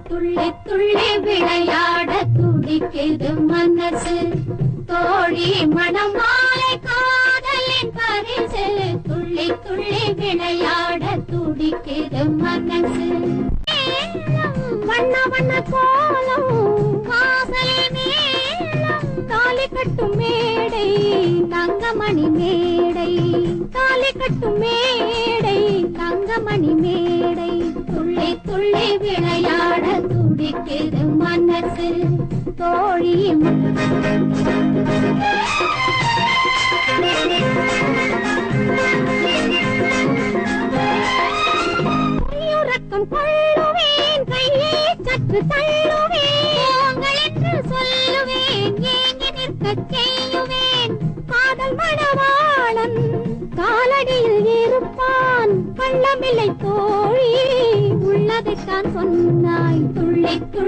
துள்ளி துள்ளி விளையாட துடிக்குது மனசு தோழி மணமாலை காதலின் பரிசு துள்ளி துள்ளி விளையாட துடிக்குது மனசு வண்ண வண்ண கோலம் வாசலில் மேளம் தாலி கட்டும் மேடை தங்கமணி மேடை தாலி கட்டும் மேடை தங்கமணி மேடை துள்ளி துள்ளி விளையாட துடிக்குது மனசு தோழி கையுறக்கம் கொள்ளுவேன் கையை சற்று தள்ளுவேன் உங்கள் என்று சொல்லுவேன் ஏங்கி நிற்கச் செய்யுவேன் காதல் மணவாளன் காலடியில் இருப்பான் கள்ளமில்லை தோழி உள்ளதைத்தான் சொன்னாய் துள்ளி துள்ளி